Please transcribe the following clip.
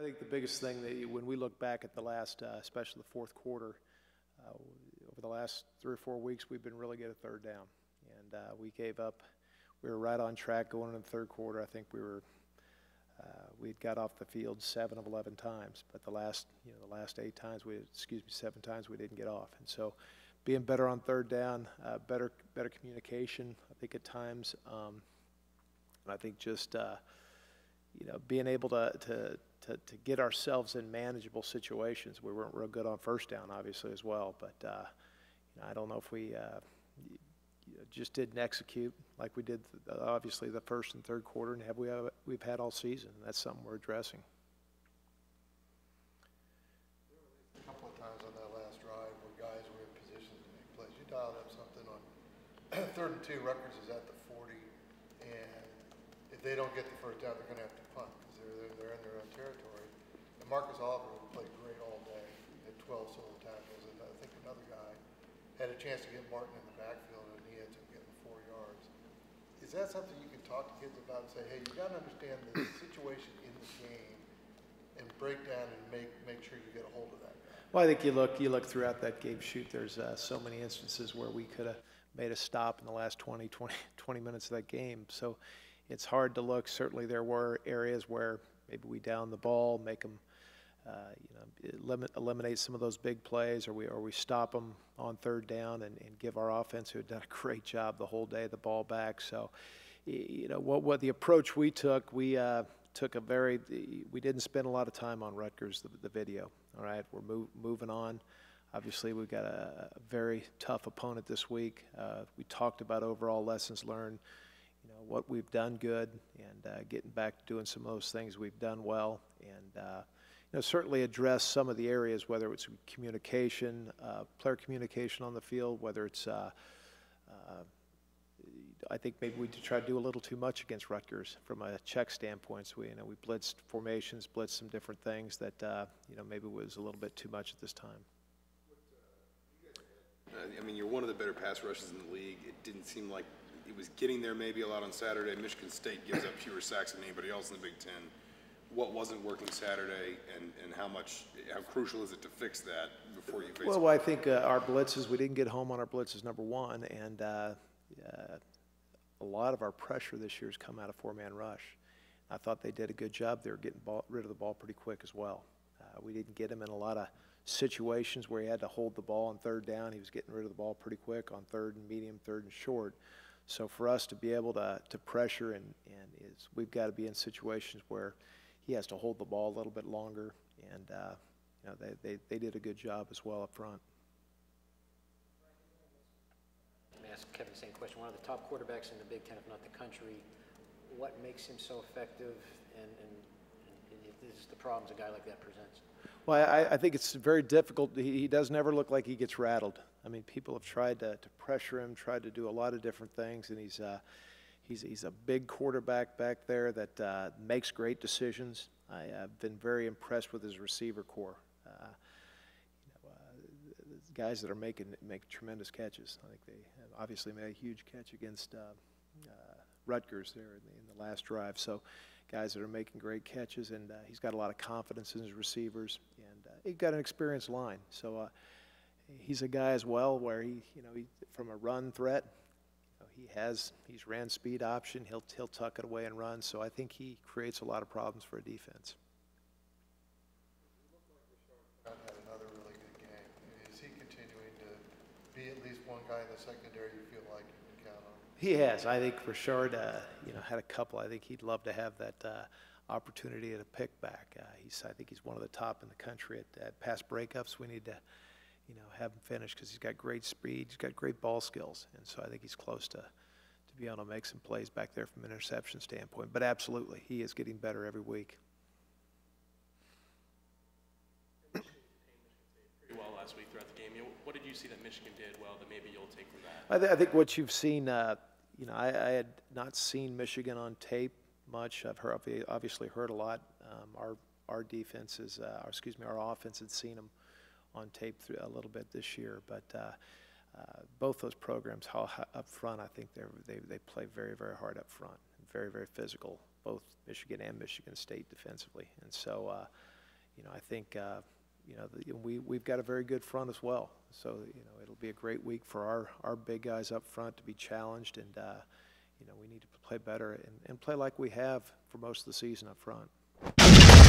I think the biggest thing that when we look back at the last, especially the fourth quarter, over the last 3 or 4 weeks, we've been really good at third down. And we gave up. We were right on track going into the third quarter. I think we'd got off the field 7 of 11 times, but the last 8 times, 7 times we didn't get off. And so being better on third down, better communication, I think at times. And I think just, being able to get ourselves in manageable situations. We weren't real good on first down, obviously, as well. But, I don't know if we just didn't execute like we did, obviously, the first and third quarter, and we've had all season. That's something we're addressing. A couple of times on that last drive where guys were in positions to make plays. You dialed up something on 3rd and 2. Rutgers is at the 40, and if they don't get the first down, they're going to have to punt because they're in their own territory. And Marcus Oliver played great all day. He had 12 solo tackles, and I think another guy had a chance to get Martin in the backfield, and he ends up getting 4 yards. Is that something you can talk to kids about and say, hey, you got to understand the situation in the game and break down and make sure you get a hold of that guy? Well, I think you look throughout that game. Shoot, there's so many instances where we could have made a stop in the last 20 minutes of that game. So it's hard to look. Certainly there were areas where maybe we down the ball, make them, eliminate some of those big plays, or we stop them on third down and give our offense, who had done a great job the whole day, the ball back. So, what the approach we took, we didn't spend a lot of time on Rutgers, the video. All right, we're moving on. Obviously, we've got a very tough opponent this week. We talked about overall lessons learned, what we've done good, and getting back to doing some of those things we've done well, and certainly address some of the areas, whether it's communication, player communication on the field, whether it's I think maybe we tried to do a little too much against Rutgers from a check standpoint. So we blitzed formations, blitzed some different things that maybe was a little bit too much at this time. I mean, you're one of the better pass rushes in the league. It didn't seem like it was getting there maybe a lot on Saturday. Michigan State gives up fewer sacks than anybody else in the Big Ten. What wasn't working Saturday, and how crucial is it to fix that before you face? Well, I think our blitzes, we didn't get home on our blitzes, number one, and a lot of our pressure this year has come out of 4-man rush. I thought they did a good job. They were getting rid of the ball pretty quick as well. We didn't get him in a lot of situations where he had to hold the ball on third down. He was getting rid of the ball pretty quick on third and medium, third and short. So for us to be able to pressure, we've got to be in situations where he has to hold the ball a little bit longer, and they did a good job as well up front. Let me ask Kevin the same question. One of the top quarterbacks in the Big Ten, if not the country. What makes him so effective, and this is the problems a guy like that presents? Well, I think it's very difficult. He doesn't ever look like he gets rattled. I mean, people have tried to pressure him, tried to do a lot of different things, and he's a big quarterback back there that makes great decisions. I've been very impressed with his receiver core. Guys that are make tremendous catches. I think they obviously made a huge catch against Rutgers there in the last drive. So guys that are making great catches, and he's got a lot of confidence in his receivers, and he's got an experienced line. So he's a guy as well where he from a run threat, he's ran speed option. He'll tuck it away and run. So I think he creates a lot of problems for a defense. Had another really good game. Is he continuing to be at least one guy in the secondary you feel like you can count on? He has. I think for sure. Had a couple. I think he'd love to have that opportunity at a pick back. I think he's one of the top in the country at pass breakups. We need to, have him finish because he's got great speed. He's got great ball skills, and so I think he's close to be able to make some plays back there from an interception standpoint. But absolutely, he is getting better every week. Pretty well last week throughout the game. What did you see that Michigan did well that maybe you'll take from that? I think what you've seen, I had not seen Michigan on tape much. I've obviously heard a lot. Our defense is, our offense had seen them on tape a little bit this year, but both those programs up front, I think they play very, very hard up front, very, very physical, both Michigan and Michigan State defensively, and so you know, I think, you know, we've got a very good front as well. So, you know, it'll be a great week for our big guys up front to be challenged, and, you know, we need to play better and play like we have for most of the season up front.